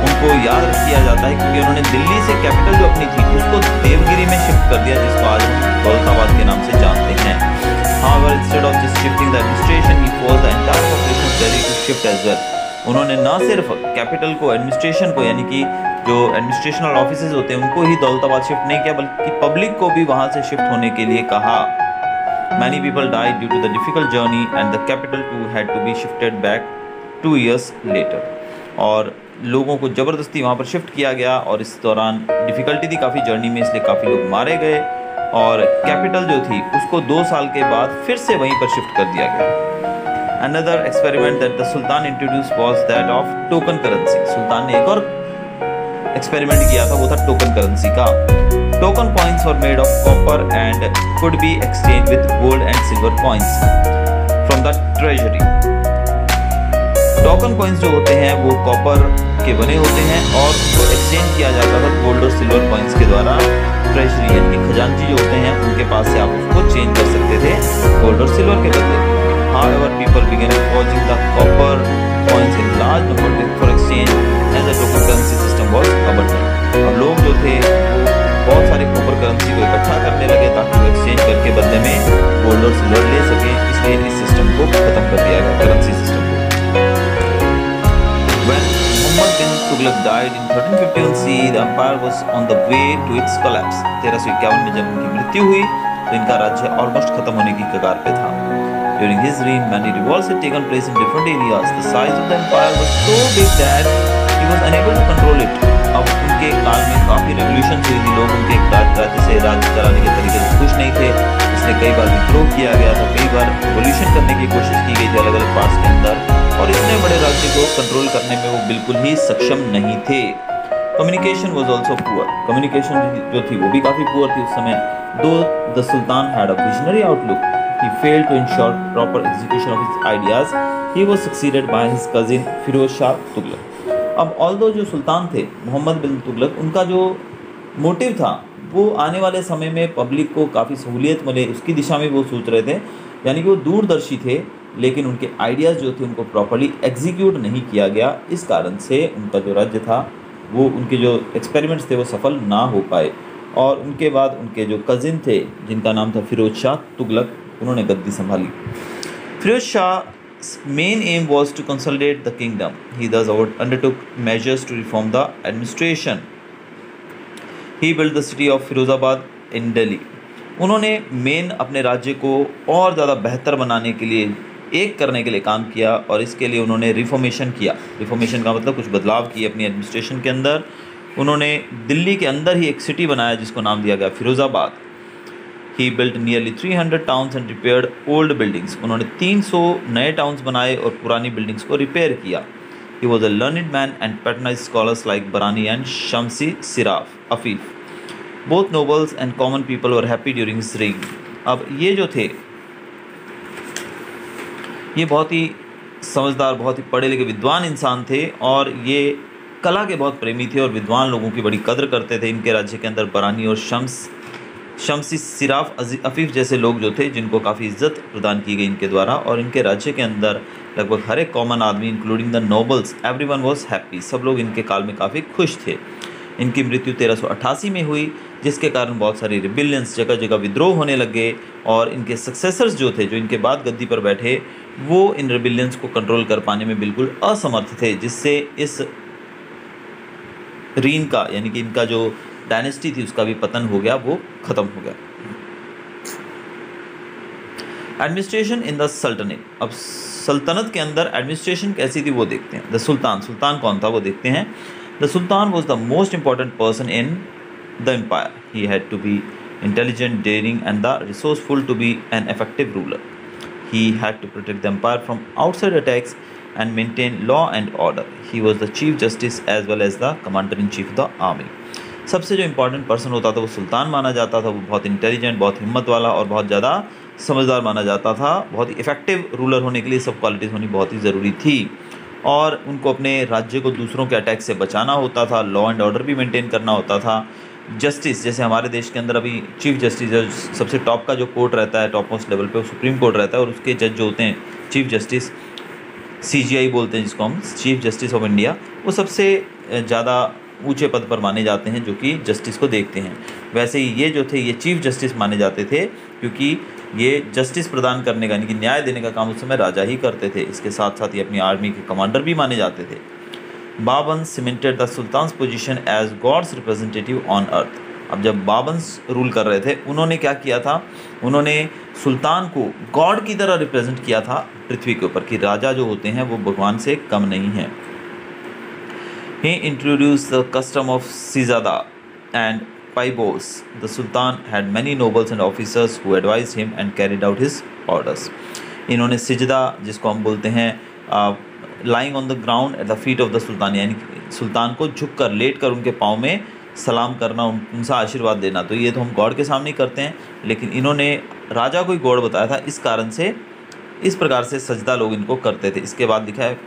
उनको याद किया जाता है क्योंकि उन्होंने दिल्ली से कैपिटल जो अपनी थी उसको देवगिरी में शिफ्ट कर दिया, जिसको आज हम दौलताबाद के नाम से जानते हैं। However, instead of just shifting the administration, he forced the entire population of Delhi to shift as well. उन्होंने न सिर्फ कैपिटल को, एडमिनिस्ट्रेशन को, यानी कि जो एडमिनिस्ट्रेशनल ऑफिसेज होते हैं उनको ही दौलताबाद शिफ्ट नहीं किया, बल्कि पब्लिक को भी वहाँ से शिफ्ट होने के लिए कहा। Many people died due to the difficult journey and the capital too had to be shifted back 2 years later. और लोगों को ज़बरदस्ती वहाँ पर शिफ्ट किया गया और इस दौरान डिफ़िकल्टी थी काफ़ी जर्नी में, इसलिए काफ़ी लोग मारे गए और कैपिटल जो थी उसको 2 साल के बाद फिर से वहीं पर शिफ्ट कर दिया गया। Another experiment that the Sultan introduced was that of token currency. सुल्तान ने एक और एक्सपेरिमेंट किया था, वो था टोकन करेंसी का। Token coins were made of copper and could be exchanged with gold and silver coins from the treasury. Token coins जो होते हैं वो कॉपर के बने होते हैं और उनको एक्सचेंज किया जाता था गोल्ड और सिल्वर कॉइन्स के द्वारा। ट्रेजरी यानी खजांची जो होते हैं उनके पास से आप उसको चेंज कर सकते थे गोल्ड और सिल्वर के बदले। However, people began forging the copper coins in large number for exchange as the token currency system was abundant. अब लोग जो थे बहुत सारे कॉपर करेंसी को इकट्ठा करने लगे ताकि वो एक्सचेंज करके बदले में गोल्ड और सिल्वर ले सके, इसलिए इस सिस्टम को खत्म कर दिया गया, करेंसी सिस्टम को। When Muhammad bin Tughlaq died in 1351 CE, the empire was on the way to its collapse. 1351 में जब उनकी मृत्यु हुई तो इनका राज्य ऑलमोस्ट खत्म होने की कगार पे था। During his reign, many revolts had taken place in different areas. The size of the empire was so big that he was unable to control it. अब उनके काल में काफ़ी रेवोल्यूशन हुई थी, लोग उनके राज्य से राज्य चलाने के तरीके से खुश नहीं थे, इसलिए कई बार विद्रोह किया गया था, कई बार रेवोल्यूशन करने की कोशिश की गई थी अलग अलग पार्ट्स के अंदर और इतने बड़े राज्य को कंट्रोल करने में वो बिल्कुल ही सक्षम नहीं थे। Communication was also poor, communication जो थी वो भी काफ़ी पुअर थी उस समय। दो the sultan had a visionary outlook, he failed to ensure proper execution of his ideas. He was succeeded by his cousin Firoz Shah Tughlaq. अब ऑल्दो जो सुल्तान थे मोहम्मद बिन तुगलक, उनका जो मोटिव था वो आने वाले समय में पब्लिक को काफ़ी सहूलियत मिले उसकी दिशा में वो सोच रहे थे, यानी कि वो दूरदर्शी थे, लेकिन उनके आइडियाज़ जो थे उनको प्रॉपर्ली एग्जीक्यूट नहीं किया गया। इस कारण से उनका जो राज्य था वो, उनके जो एक्सपेरिमेंट्स थे वो सफल ना हो पाए। और उनके बाद उनके जो कज़िन थे जिनका नाम था फिरोज शाह तुगलक, उन्होंने गद्दी संभाली। Firoz Shah main aim was to consolidate the kingdom. He thus undertook measures to reform the administration. He built the city of Firozabad in Delhi. उन्होंने मेन अपने राज्य को और ज़्यादा बेहतर बनाने के लिए, एक करने के लिए काम किया, और इसके लिए उन्होंने रिफॉर्मेशन किया। रिफॉर्मेशन का मतलब कुछ बदलाव किए अपनी एडमिनिस्ट्रेशन के अंदर। उन्होंने दिल्ली के अंदर ही एक सिटी बनाया जिसको नाम दिया गया Firozabad. He built nearly 300 towns and repaired old buildings. उन्होंने 300 नए टाउन्स बनाए और पुरानी बिल्डिंग्स को रिपेयर किया। He was a learned man and patronise scholars like Barani and Shamsi Siraj Afif. Both nobles and common people were happy during his reign. अब ये जो थे ये बहुत ही समझदार, बहुत ही पढ़े लिखे विद्वान इंसान थे, और ये कला के बहुत प्रेमी थे और विद्वान लोगों की बड़ी कदर करते थे। इनके राज्य के अंदर बरानी और शमसी सिराफ अफीफ जैसे लोग जो थे, जिनको काफ़ी इज्जत प्रदान की गई इनके द्वारा, और इनके राज्य के अंदर लगभग हर एक कॉमन आदमी including the nobles everyone was happy. सब लोग इनके काल में काफ़ी खुश थे। इनकी मृत्यु 1388 में हुई, जिसके कारण बहुत सारी रिबिलियंस, जगह जगह विद्रोह होने लगे, और इनके सक्सेसर्स जो थे, जो इनके बाद गद्दी पर बैठे, वो इन रिबिलियंस को कंट्रोल कर पाने में बिल्कुल असमर्थ थे, जिससे इस रीन का, यानी कि इनका जो डायनेस्टी थी उसका भी पतन हो गया, वो खत्म हो गया। एडमिनिस्ट्रेशन इन द सल्तनत। अब सल्तनत के अंदर एडमिनिस्ट्रेशन कैसी थी वो देखते हैं। द सुल्तान, सुल्तान कौन था वो देखते हैं। The sultan was the most important person in the empire. He had to be intelligent, daring and the resourceful to be an effective ruler. He had to protect the empire from outside attacks and maintain law and order. He was the chief justice as well as the commander in chief of the army. सबसे जो important person होता था वो सुल्तान माना जाता था। वो बहुत इंटेलिजेंट, बहुत हिम्मत वाला और बहुत ज़्यादा समझदार माना जाता था। बहुत ही इफेक्टिव रूलर होने के लिए सब क्वालिटीज़ होनी बहुत ही ज़रूरी थी, और उनको अपने राज्य को दूसरों के अटैक से बचाना होता था। लॉ एंड ऑर्डर भी मेंटेन करना होता था। जस्टिस, जैसे हमारे देश के अंदर अभी चीफ जस्टिस, सबसे टॉप का जो कोर्ट रहता है, टॉप मोस्ट लेवल पे वो सुप्रीम कोर्ट रहता है, और उसके जज जो होते हैं चीफ जस्टिस, CJI बोलते हैं जिसको हम, चीफ जस्टिस ऑफ इंडिया, वो सबसे ज़्यादा ऊंचे पद पर माने जाते हैं जो कि जस्टिस को देखते हैं। वैसे ही ये जो थे ये चीफ जस्टिस माने जाते थे, क्योंकि ये जस्टिस प्रदान करने का, यानी कि न्याय देने का काम उस समय राजा ही करते थे। इसके साथ साथ ये अपनी आर्मी के कमांडर भी माने जाते थे। Balban cemented the sultan's position as God's representative on earth. अब जब बाबन्स रूल कर रहे थे, उन्होंने क्या किया था, उन्होंने सुल्तान को गॉड की तरह रिप्रेजेंट किया था पृथ्वी के ऊपर, कि राजा जो होते हैं वो भगवान से कम नहीं हैं। He introduced the custom of Sizada and Paibos. The Sultan had many nobles and officers who advised him and carried out his orders. इन्होंने सिजदा, जिसको हम बोलते हैं lying on the ground at the feet of the Sultan, यानी सुल्तान को झुक कर, late कर उनके पाँव में सलाम करना, उनसे आशीर्वाद लेना, तो ये तो हम गॉड के सामने ही करते हैं, लेकिन इन्होंने राजा को ही गॉड बताया था। इस कारण से इस प्रकार से सजदा लोग इनको करते थे। इसके बाद लिखा है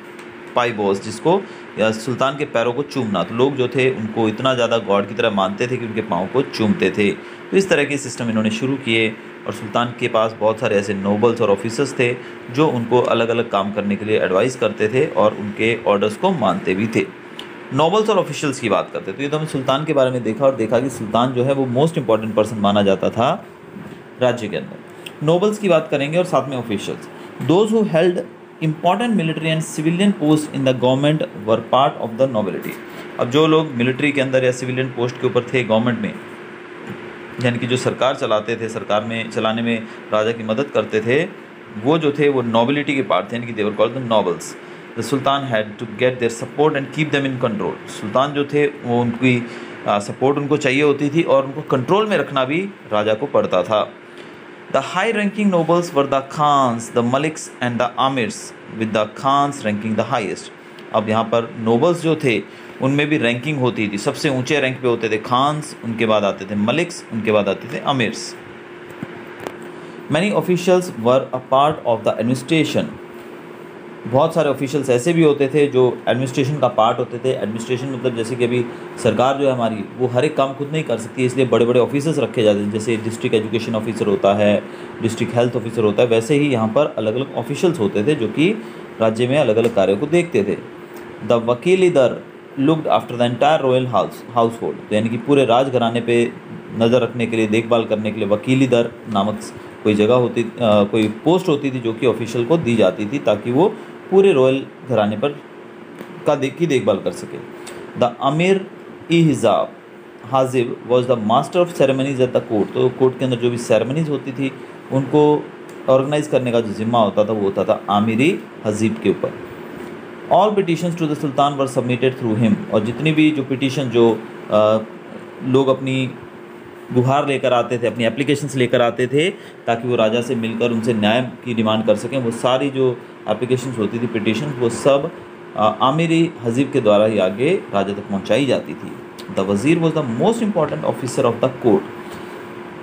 पाइबोस, जिसको या सुल्तान के पैरों को चूमना, तो लोग जो थे उनको इतना ज़्यादा गॉड की तरह मानते थे कि उनके पाँव को चूमते थे। तो इस तरह के सिस्टम इन्होंने शुरू किए, और सुल्तान के पास बहुत सारे ऐसे नोबल्स और ऑफिसर्स थे जो उनको अलग अलग काम करने के लिए एडवाइस करते थे और उनके ऑर्डर्स को मानते भी थे। नोबल्स और ऑफिशियल्स की बात करते, तो ये तो हमने सुल्तान के बारे में देखा, और देखा कि सुल्तान जो है वो मोस्ट इंपॉर्टेंट पर्सन माना जाता था राज्य के अंदर। नोबल्स की बात करेंगे और साथ में officials. Those who held important military and civilian posts in the government were part of the nobility. अब जो लोग मिलिट्री के अंदर या सिविलियन पोस्ट के ऊपर थे गवर्नमेंट में, यानी कि जो सरकार चलाते थे, सरकार में चलाने में राजा की मदद करते थे, वो जो थे वो नोबिलिटी के पार्ट थे, यानी कि they were called the nobles. The sultan had to get their support and keep them in control. सुल्तान जो थे वो उनकी सपोर्ट उनको चाहिए होती थी, और उनको कंट्रोल में रखना भी राजा को पड़ता था। The high-ranking nobles were the khans, the maliks and the amirs, with the khans ranking the highest. अब यहाँ पर nobles जो थे उनमें भी रैंकिंग होती थी। सबसे ऊंचे रैंक पे होते थे खान्स, उनके बाद आते थे मलिक्स, उनके बाद आते थे अमीर्स। Many officials were a part of the administration. बहुत सारे ऑफिशियल्स ऐसे भी होते थे जो एडमिनिस्ट्रेशन का पार्ट होते थे। एडमिनिस्ट्रेशन मतलब जैसे कि अभी सरकार जो है हमारी, वो हर एक काम खुद नहीं कर सकती, इसलिए बड़े बड़े ऑफिसर्स रखे जाते हैं। जैसे डिस्ट्रिक्ट एजुकेशन ऑफिसर होता है, डिस्ट्रिक्ट हेल्थ ऑफिसर होता है, वैसे ही यहाँ पर अलग अलग ऑफिशियल्स होते थे जो कि राज्य में अलग अलग कार्यों को देखते थे। The Wakil dar looked after the entire royal household, तो यानी कि पूरे राजघराने पे नज़र रखने के लिए, देखभाल करने के लिए वकीली दर नामक कोई जगह होती, कोई पोस्ट होती थी जो कि ऑफिशियल को दी जाती थी ताकि वो पूरे रॉयल घराने पर की देखभाल कर सके। The Amir i Hijab Hajib was the master of ceremonies at the court, तो कोर्ट के अंदर जो भी सेरेमनीज होती थी उनको ऑर्गेनाइज करने का जो जिम्मा होता था वो होता था आमिरी हजीब के ऊपर। All petitions to the sultan were submitted through him, और जितनी भी जो पिटिशन जो लोग अपनी गुहार लेकर आते थे, अपनी एप्लीकेशंस लेकर आते थे ताकि वो राजा से मिलकर उनसे न्याय की डिमांड कर सकें, वो सारी जो एप्लीकेशंस होती थी, पिटिशन, वो सब आमिरी हजीब के द्वारा ही आगे राजा तक पहुंचाई जाती थी। द वज़ीर was the most important officer of the court,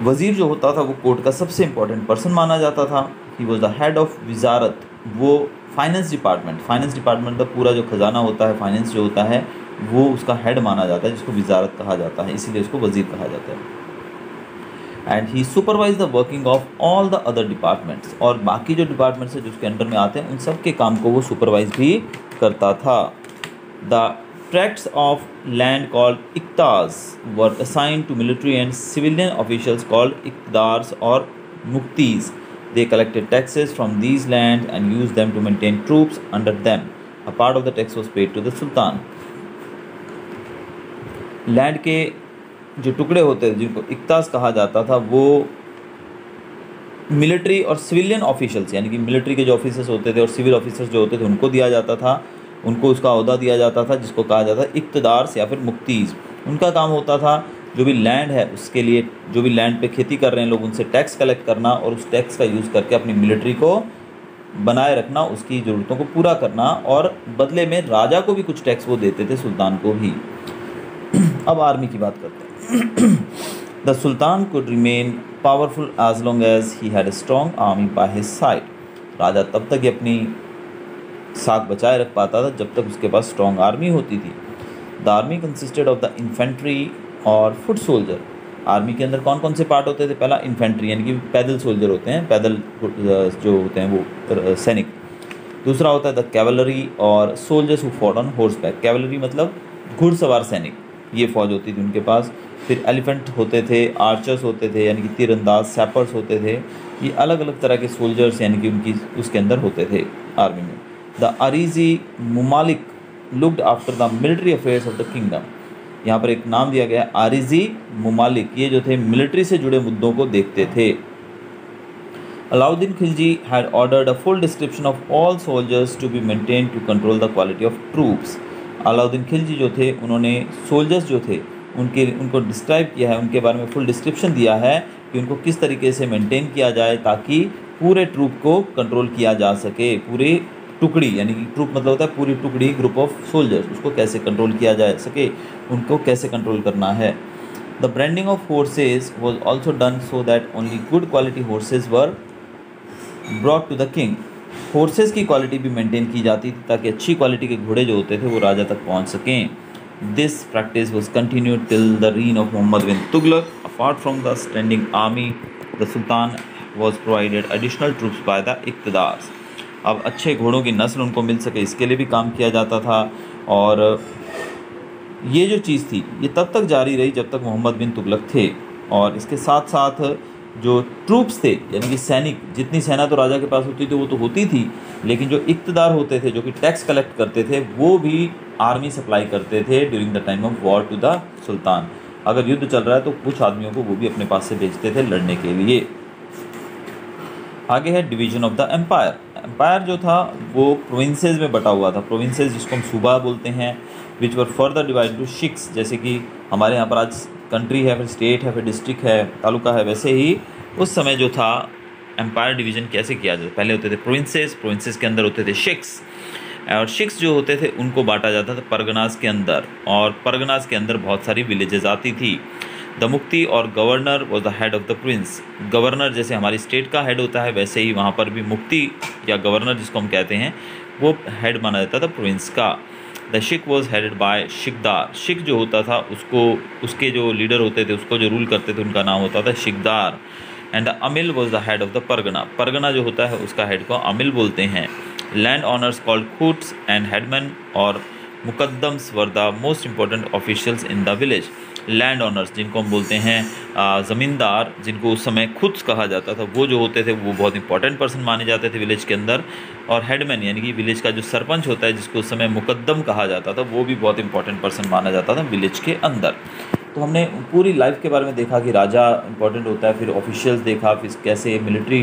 वज़ीर जो होता था वो कोर्ट का सबसे इंपॉर्टेंट पर्सन माना जाता था। He was the head of Wizarat, वो फाइनेंस डिपार्टमेंट का पूरा जो खजाना होता है, फाइनेंस जो होता है, वो उसका हेड माना जाता है, जिसको विजारत कहा जाता है, इसीलिए उसको वज़ीर कहा जाता है। And he supervise the working of all the other departments, और बाकी जो डिपार्टमेंट्स हैं जो उसके अंडर में आते हैं उन सब के काम को वो सुपरवाइज भी करता था। The tracts of land called iqtas were assigned to military and civilian officials called iqtadars और muqtis. They collected taxes from these lands and used them to maintain troops under them. A part of the tax was paid to the Sultan. Land के जो टुकड़े होते थे जिनको इक्तास कहा जाता था, वो मिलिट्री और सिविलियन ऑफिशियल्स, यानी कि मिलिट्री के जो ऑफिसर्स होते थे और सिविल ऑफिसर्स जो होते थे उनको दिया जाता था, उनको उसका ओहदा दिया जाता था जिसको कहा जाता था इक्तदार्स या फिर मुक्तीज। उनका काम होता था जो भी लैंड है उसके लिए, जो भी लैंड पे खेती कर रहे हैं लोग, उनसे टैक्स कलेक्ट करना और उस टैक्स का यूज़ करके अपनी मिलिट्री को बनाए रखना, उसकी ज़रूरतों को पूरा करना, और बदले में राजा को भी कुछ टैक्स वो देते थे, सुल्तान को भी। अब आर्मी की बात करते हैं। The sultan could remain powerful as long as he had a strong army by his side. राजा तब तक ही अपनी साख बचाए रख पाता था जब तक उसके पास स्ट्रॉन्ग आर्मी होती थी। The army consisted of the infantry और फुट सोल्जर। आर्मी के अंदर कौन कौन से पार्ट होते थे? पहला इन्फेंट्री, यानी कि पैदल सोल्जर होते हैं, पैदल जो होते हैं वो सैनिक। दूसरा होता है द कैवलरी और soldiers who fought on horse back. Cavalry मतलब घुड़सवार सैनिक, ये फौज होती थी उनके पास। फिर एलिफेंट होते थे, आर्चर्स होते थे यानी कि तीरंदाज, सैपर्स होते थे। ये अलग अलग तरह के सोल्जर्स यानी कि उनकी उसके अंदर होते थे आर्मी में। The Arizi Mumalik looked after the military affairs of the kingdom. यहाँ पर एक नाम दिया गया आरिजी मुमालिक, ये जो थे मिलिट्री से जुड़े मुद्दों को देखते थे। Alauddin Khilji had ordered a full description of all soldiers to be maintain to control the quality of troops. Alauddin Khilji जो थे उन्होंने सोल्जर्स जो थे उनको डिस्क्राइब किया है, उनके बारे में फुल डिस्क्रिप्शन दिया है कि उनको किस तरीके से मेंटेन किया जाए ताकि पूरे ट्रूप को कंट्रोल किया जा सके। पूरी टुकड़ी, यानी कि ट्रूप मतलब होता है पूरी टुकड़ी, ग्रुप ऑफ सोल्जर्स, उसको कैसे कंट्रोल किया जा सके, उनको कैसे कंट्रोल करना है। The branding of horses was also done so that only good quality horses were brought to the king. Horses की क्वालिटी भी मेंटेन की जाती थी ताकि अच्छी क्वालिटी के घोड़े जो होते थे वो राजा तक पहुंच सकें। This practice was continued till the reign of Mohammad bin Tughlaq. Apart from the standing army, the sultan was provided additional troops by the iqtadars. अब अच्छे घोड़ों की नस्ल उनको मिल सके इसके लिए भी काम किया जाता था। और ये जो चीज़ थी ये तब तक जारी रही जब तक मोहम्मद बिन तुगलक थे। और इसके साथ साथ जो ट्रूप्स थे यानी कि सैनिक, जितनी सेना तो राजा के पास होती थी वो तो होती थी, लेकिन जो इक्तदार होते थे जो कि टैक्स कलेक्ट करते थे वो भी आर्मी सप्लाई करते थे during the time of war to the sultan. अगर युद्ध चल रहा है तो कुछ आदमियों को वो भी अपने पास से भेजते थे लड़ने के लिए। आगे है division of the empire. Empire जो था वो प्रोविंसेस में बटा हुआ था। प्रोविंसेस जिसको हम सूबा बोलते हैं, विच वर फर्दर डिवाइड टू शिक्स। जैसे कि हमारे यहाँ पर आज कंट्री है, फिर स्टेट है, फिर डिस्ट्रिक्ट है, तालुका है, वैसे ही उस समय जो था एम्पायर डिवीज़न कैसे किया जाता। पहले होते थे प्रोविंसेस, प्रोविंसेस के अंदर होते थे शिक्स, और शिक्स जो होते थे उनको बांटा जाता था परगनास के अंदर, और परगनास के अंदर बहुत सारी विलेजेस आती थी। द मुक्ति और governor was the head of the Prince. Governor जैसे हमारी स्टेट का हेड होता है, वैसे ही वहाँ पर भी मुक्ति या गवर्नर जिसको हम कहते हैं वो हेड माना जाता था प्रिंस का। द शिक वॉज हेडेड बाय शिकदार। शिक जो होता था उसको, उसके जो लीडर होते थे, उसको जो रूल करते थे, उनका नाम होता था Shiqdar. And the amil was the head of the pargana. परगना जो होता है उसका हेड को अमिल बोलते हैं। Land owners called khuts and headman और muqaddams were the most important officials in the village. Land owners जिनको हम बोलते हैं ज़मींदार, जिनको उस समय खुद कहा जाता था, वो जो होते थे वो बहुत इंपॉर्टेंट पर्सन माने जाते थे विलेज के अंदर। और हेडमैन यानी कि विलेज का जो सरपंच होता है, जिसको उस समय मुकद्दम कहा जाता था, वो भी बहुत इंपॉर्टेंट पर्सन माना जाता था विलेज के अंदर। तो हमने पूरी लाइफ के बारे में देखा कि राजा इंपॉर्टेंट होता है, फिर ऑफिशियल्स देखा, फिर कैसे मिलिट्री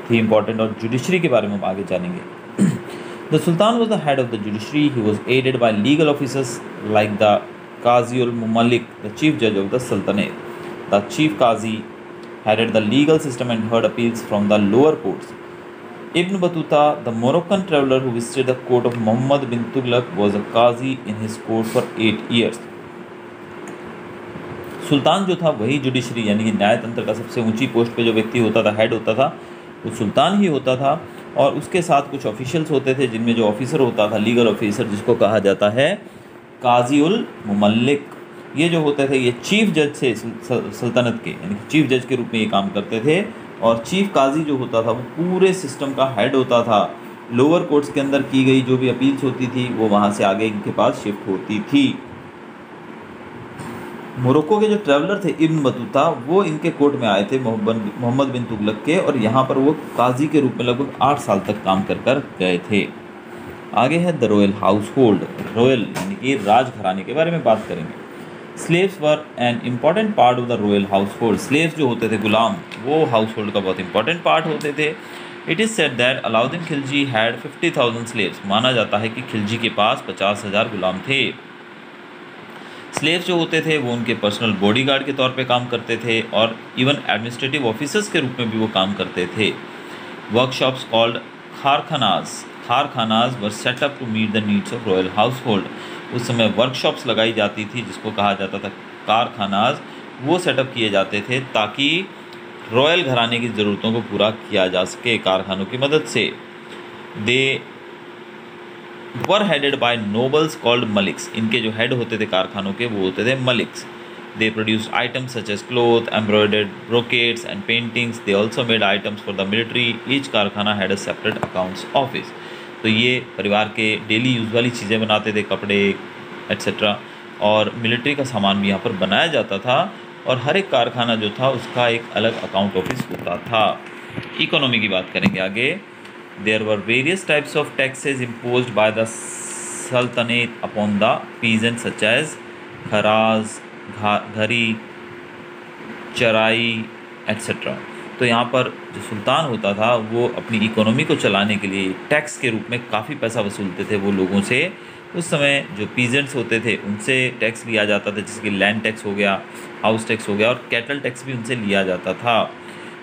थी इंपॉर्टेंट, और जुडिशरी के बारे में हम आगे जानेंगे। The sultan was the head of the judiciary. He was aided by legal officers like the Qazi ul Mumalik, the chief judge of the Sultanate. The chief Qazi headed the legal system and heard appeals from the lower courts. Ibn Battuta, the Moroccan traveller who visited the court of Muhammad bin Tughlaq, was a Qazi in his court for 8 years. सुल्तान जो था वही judiciary यानी कि न्याय तंत्र का सबसे ऊंची पोस्ट पे जो व्यक्ति होता था, हेड होता था, वो सुल्तान ही होता था। और उसके साथ कुछ ऑफिशियल्स होते थे, जिनमें जो ऑफिसर होता था, लीगल ऑफिसर, जिसको कहा जाता है काजी उल मुमल्लिक। ये जो होते थे ये चीफ जज थे सल्तनत के, यानी चीफ जज के रूप में ये काम करते थे। और चीफ काजी जो होता था वो पूरे सिस्टम का हेड होता था। लोअर कोर्ट्स के अंदर की गई जो भी अपील्स होती थी वो वहाँ से आगे इनके पास शिफ्ट होती थी। मोरक्को के जो ट्रैवलर थे इब्न बतूता, वो इनके कोर्ट में आए थे मोहम्मद बिन तुगलक के, और यहाँ पर वो काजी के रूप में लगभग 8 साल तक काम कर गए थे। आगे है the royal house hold. Royal यानी कि राजघराने के बारे में बात करेंगे। Slaves were an important part of the royal house hold. Slaves जो होते थे, गुलाम, वो हाउस होल्ड का बहुत इंपॉर्टेंट पार्ट होते थे। It is said that Alauddin Khilji had 50,000 slaves. माना जाता है कि खिलजी के पास 50,000 गुलाम थे। स्लेव्स जो होते थे वो उनके पर्सनल बॉडीगार्ड के तौर पे काम करते थे, और इवन एडमिनिस्ट्रेटिव ऑफिसर्स के रूप में भी वो काम करते थे। Workshops called karkhanas were set up to meet the needs of royal household. उस समय वर्कशॉप्स लगाई जाती थी जिसको कहा जाता था कारखानाज, वो सेटअप किए जाते थे ताकि रॉयल घराने की ज़रूरतों को पूरा किया जा सके कारखानों की मदद से। They were headed by nobles called maliks. इनके जो हेड होते थे कारखानों के वो होते थे Malik's. They produced items such as cloth, embroidered brocades and paintings. They also made items for the military. Each कारखाना had a separate accounts office. तो ये परिवार के डेली यूज़ वाली चीज़ें बनाते थे, कपड़े एट्सेट्रा, और मिलिट्री का सामान भी यहाँ पर बनाया जाता था। और हर एक कारखाना जो था उसका एक अलग अकाउंट ऑफिस होता था। इकोनॉमी की बात करेंगे आगे। There were various types of taxes imposed by the Sultanate upon the peasants such as खराज, घरी, चराई एट्सेट्रा। तो यहाँ पर जो सुल्तान होता था वो अपनी इकोनॉमी को चलाने के लिए टैक्स के रूप में काफ़ी पैसा वसूलते थे वो लोगों से। उस समय जो पीजेंट्स होते थे उनसे टैक्स लिया जाता था, जैसे कि लैंड टैक्स हो गया, हाउस टैक्स हो गया, और कैटल टैक्स भी उनसे लिया जाता था।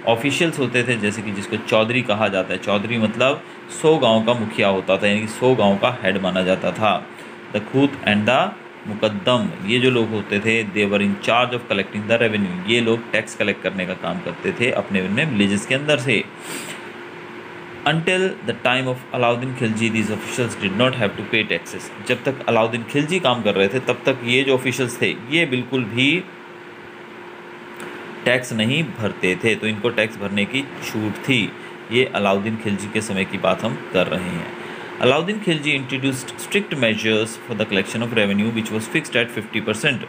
ऑफिशियल्स होते थे जैसे कि जिसको चौधरी कहा जाता है। चौधरी मतलब 100 गाँव का मुखिया होता था, यानी कि 100 गाँव का हेड माना जाता था। द खूत एंड द मुकद्दम, ये जो लोग होते थे, they were in charge of collecting the revenue. ये लोग टैक्स कलेक्ट करने का काम करते थे अपने विलेजेस के अंदर से। Until the time of Alauddin Khilji these officials did not have to pay taxes। जब तक अलाउद्दीन खिलजी काम कर रहे थे तब तक ये जो ऑफिशियल्स थे ये बिल्कुल भी टैक्स नहीं भरते थे, तो इनको टैक्स भरने की छूट थी। ये अलाउद्दीन खिलजी के समय की बात हम कर रहे हैं। Alauddin Khilji introduced strict measures for the collection of revenue which was fixed at 50%।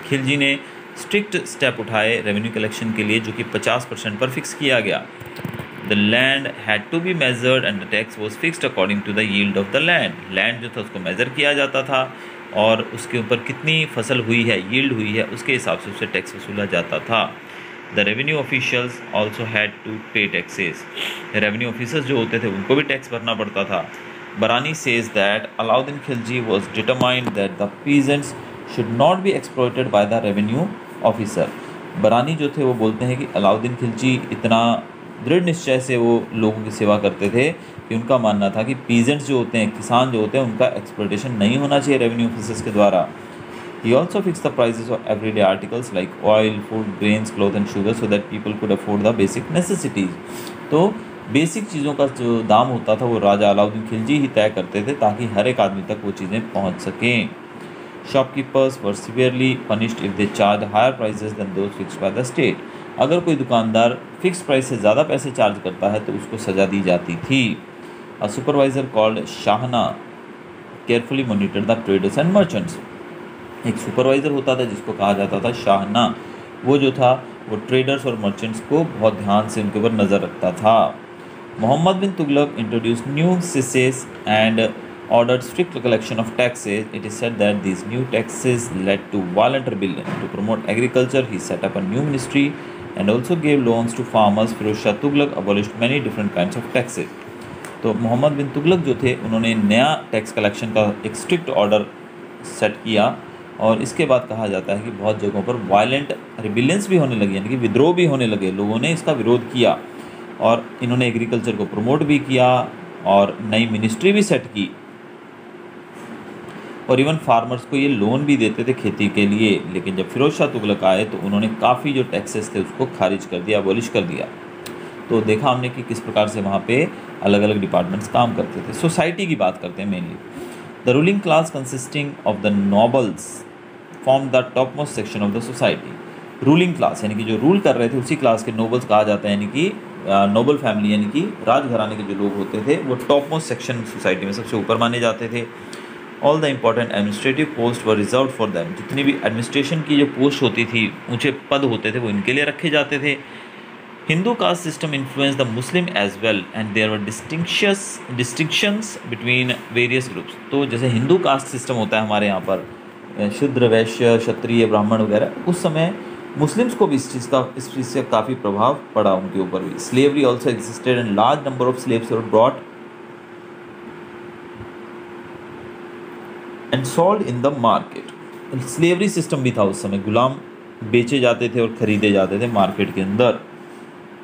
Khilji ने स्ट्रिक्ट स्टेप उठाए रेवेन्यू कलेक्शन के लिए, जो कि 50% पर फिक्स किया गया। The land had to be measured and the tax was fixed according to the yield of the land. Land जो था उसको मेज़र किया जाता था, और उसके ऊपर कितनी फसल हुई है, यील्ड हुई है, उसके हिसाब से उससे टैक्स वसूला जाता था। The revenue officials also had to pay taxes. Revenue officers जो होते थे उनको भी टैक्स भरना पड़ता था। Barani says that Alauddin Khilji was determined that the peasants should not be exploited by the revenue officer। बरानी जो थे वो बोलते हैं कि अलाउद्दीन खिलजी इतना दृढ़ निश्चय से वो लोगों की सेवा करते थे कि उनका मानना था कि पीजेंट्स जो होते हैं, किसान जो होते हैं, उनका एक्सप्लॉयटेशन नहीं होना चाहिए रेवेन्यू ऑफिसर्स के द्वारा। He also fixed the prices of everyday articles like oil, food, grains, clothes and sugar so that people could afford the basic necessities. तो बेसिक चीज़ों का जो दाम होता था वो राजा अलाउद्दीन खिलजी ही तय करते थे ताकि हर एक आदमी तक वो चीज़ें पहुंच सकें. Shopkeepers were severely punished if they charged higher prices than those fixed by the state. अगर कोई दुकानदार फिक्स प्राइस से ज़्यादा पैसे चार्ज करता है तो उसको सज़ा दी जाती थी. A supervisor called Shahna carefully monitored the traders and merchants. एक सुपरवाइज़र होता था जिसको कहा जाता था शाहना. वो जो था वो ट्रेडर्स और मर्चेंट्स को बहुत ध्यान से उनके ऊपर नज़र रखता था. Mohammad bin Tughlaq introduce new cesses and ordered strict collection of taxes. It is said that these new taxes led to violent rebellion. To promote agriculture, he set up a new ministry and also gave loans to farmers. Firoz Shah Tughlaq abolished many different kinds of taxes. तो मोहम्मद बिन तुगलक जो थे उन्होंने नया tax collection का एक strict order set किया और इसके बाद कहा जाता है कि बहुत जगहों पर वायलेंट रिबिलियंस भी होने लगे, यानी कि विद्रोह भी होने लगे. लोगों ने इसका विरोध किया और इन्होंने एग्रीकल्चर को प्रमोट भी किया और नई मिनिस्ट्री भी सेट की और इवन फार्मर्स को ये लोन भी देते थे खेती के लिए. लेकिन जब फिरोज शाह तुगलक आए तो उन्होंने काफ़ी जो टैक्सेस थे उसको खारिज कर दिया, अबॉलिश कर दिया. तो देखा हमने कि किस प्रकार से वहाँ पे अलग अलग डिपार्टमेंट्स काम करते थे. सोसाइटी की बात करते हैं mainly. The ruling class consisting of the nobles form the top most section of the society. Ruling class यानी कि जो रूल कर रहे थे उसी क्लास के नोबल्स कहा जाता है, यानी कि नोबल फैमिली यानी कि राजघराने के जो लोग होते थे वो टॉप मोस्ट सेक्शन सोसाइटी में सबसे ऊपर माने जाते थे. All the important administrative post were reserve for them. जितनी भी एडमिनिस्ट्रेशन की जो पोस्ट होती थी, ऊंचे पद होते थे, वो इनके लिए रखे जाते थे. Hindu caste system influence the Muslim as well and there were distinctions between various groups. तो जैसे हिंदू कास्ट सिस्टम होता है हमारे यहाँ पर, शूद्र, वैश्य, क्षत्रिय, ब्राह्मण वगैरह, उस समय मुस्लिम्स को भी इस चीज़ से काफ़ी प्रभाव पड़ा उनके ऊपर भी. Slavery also existed and large number of slaves were brought and sold in the market. Slavery system भी था उस समय, गुलाम बेचे जाते थे और ख़रीदे जाते थे मार्केट के अंदर.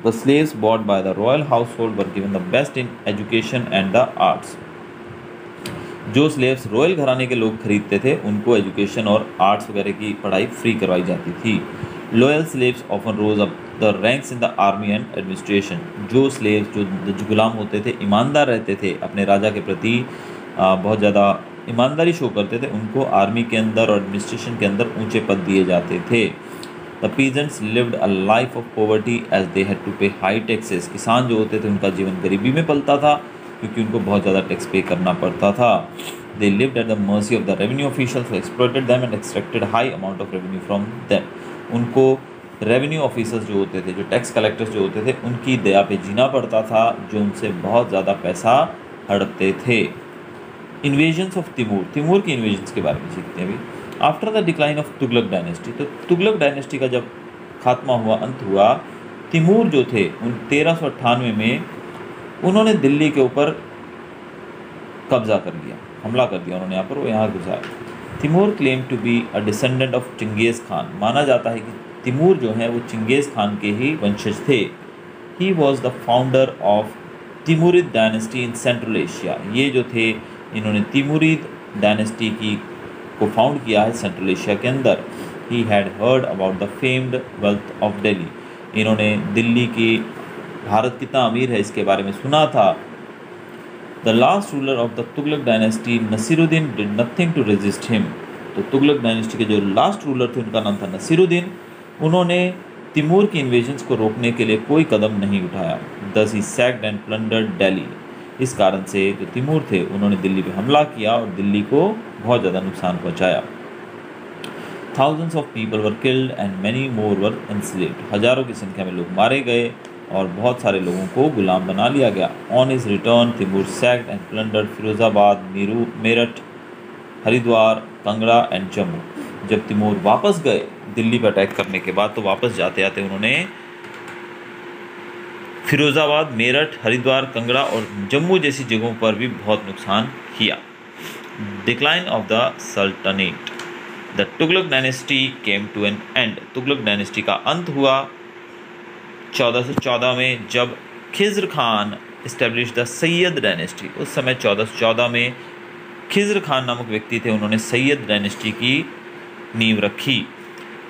The slaves bought by the royal house hold were given the best in education and the arts. जो स्लेव्स रॉयल घराने के लोग खरीदते थे उनको एजुकेशन और आर्ट्स वगैरह की पढ़ाई फ्री करवाई जाती थी. Loyal slaves often rose up the ranks in the army and administration. जो स्लेव्स जो गुलाम होते थे, ईमानदार रहते थे, अपने राजा के प्रति बहुत ज़्यादा ईमानदारी शो करते थे, उनको आर्मी के अंदर और एडमिनिस्ट्रेशन के अंदर ऊंचे पद दिए जाते थे. The peasants lived a life of poverty as they had to pay high taxes. किसान जो होते थे उनका जीवन गरीबी में पलता था क्योंकि उनको बहुत ज़्यादा टैक्स पे करना पड़ता था. They lived at the mercy of the revenue officials who exploited them and extracted high amount of revenue from them. उनको रेवेन्यू ऑफिसर्स जो होते थे, जो टैक्स कलेक्टर्स जो होते थे, उनकी दया पे जीना पड़ता था, जो उनसे बहुत ज़्यादा पैसा हड़पते थे. Invasions of Timur. तिमूर की इन्वेजन्स के बारे में सीखते हैं अभी. After the decline of Tughlaq dynasty. तो तुगलक डायनेस्टी का जब खात्मा हुआ, अंत हुआ, तिमूर जो थे उन 1398 में उन्होंने दिल्ली के ऊपर कब्जा कर लिया, हमला कर दिया उन्होंने यहाँ पर, वो यहाँ घुसा. Timur claim to be a descendant of Chingez Khan. माना जाता है कि तिमूर जो है वो चिंगेज़ खान के ही वंशज थे. He was the founder of Timurid dynasty in Central Asia. ये जो थे इन्होंने तिमूरिद डायनेस्टी को फाउंड किया है सेंट्रल एशिया के अंदर. He had heard about the famed wealth of Delhi. इन्होंने दिल्ली की, भारत कितना अमीर है इसके बारे में सुना था. The last ruler of the Tughlaq dynasty Nasiruddin did nothing to resist him. तो तुगलक डायनेस्टी के जो लास्ट रूलर थे उनका नाम था नसीरुद्दीन. उन्होंने तिमूर की इन्वेजन्स को रोकने के लिए कोई कदम नहीं उठाया. दस ही सैक्ड एंड प्लंडर्ड दिल्ली. इस कारण से जो तिमूर थे उन्होंने दिल्ली पे हमला किया और दिल्ली को बहुत ज़्यादा नुकसान पहुंचाया. Thousands of people were killed and many more were enslaved. हज़ारों की संख्या में लोग मारे गए और बहुत सारे लोगों को गुलाम बना लिया गया. On his return Timur sacked and plundered Firozabad, Meerut, Haridwar, Kangra and Jammu. जब तिमूर वापस गए दिल्ली पर अटैक करने के बाद, तो वापस जाते आते उन्होंने फिरोज़ाबाद, मेरठ, हरिद्वार, कंगड़ा और जम्मू जैसी जगहों पर भी बहुत नुकसान किया. Decline of the sultanate. The Tughlaq dynasty came to an end. Tughlaq dynasty का अंत हुआ 1414 में जब Khizr Khan establish the Sayyid dynasty. उस समय 1414 में खिज़्र खान नामक व्यक्ति थे, उन्होंने सैयद डायनेस्टी की नींव रखी।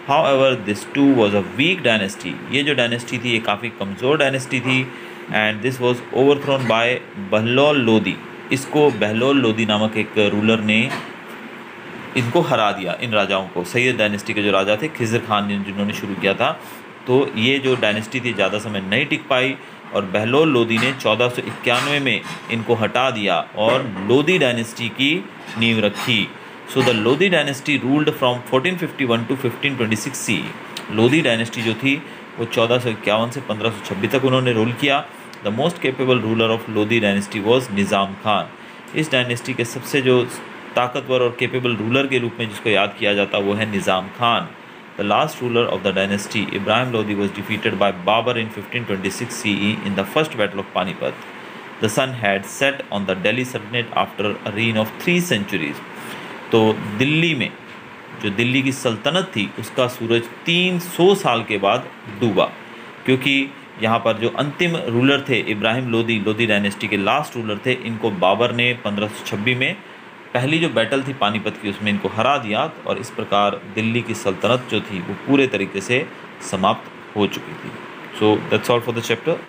However this too was a weak dynasty, ये जो डायनेस्टी थी ये काफ़ी कमज़ोर डायनेस्टी थी। And this was overthrown by Bahlol Lodi, इसको बहलोल लोदी नामक एक रूलर ने इनको हरा दिया, इन राजाओं को। सैयद डायनेस्टी के जो राजा थे खिज़र खान जिन्होंने शुरू किया था, तो ये जो डायनेस्टी थी ज़्यादा समय नहीं टिक पाई और बहलोल लोदी ने 1491 में इनको हटा दिया और लोदी डायनेस्टी की नींव रखी। So the Lodi dynasty ruled from 1451 to 1526 C. Lodi dynasty जो थी वो 1451 से 1526 तक उन्होंने रूल किया। The most capable ruler of Lodi dynasty was Nizam Khan. इस डायनेस्टी के सबसे जो ताकतवर और कैपेबल रूलर के रूप में जिसको याद किया जाता वो है Nizam Khan. The last ruler of the dynasty Ibrahim Lodi was defeated by Babur in 1526 CE in the first battle of Panipat. The sun had set on the Delhi sultanate after a reign of 3 centuries। तो दिल्ली में जो दिल्ली की सल्तनत थी उसका सूरज 300 साल के बाद डूबा, क्योंकि यहाँ पर जो अंतिम रूलर थे इब्राहिम लोदी, लोदी डायनेस्टी के लास्ट रूलर थे, इनको बाबर ने 1526 में पहली जो बैटल थी पानीपत की उसमें इनको हरा दिया और इस प्रकार दिल्ली की सल्तनत जो थी वो पूरे तरीके से समाप्त हो चुकी थी। So that's all for the chapter.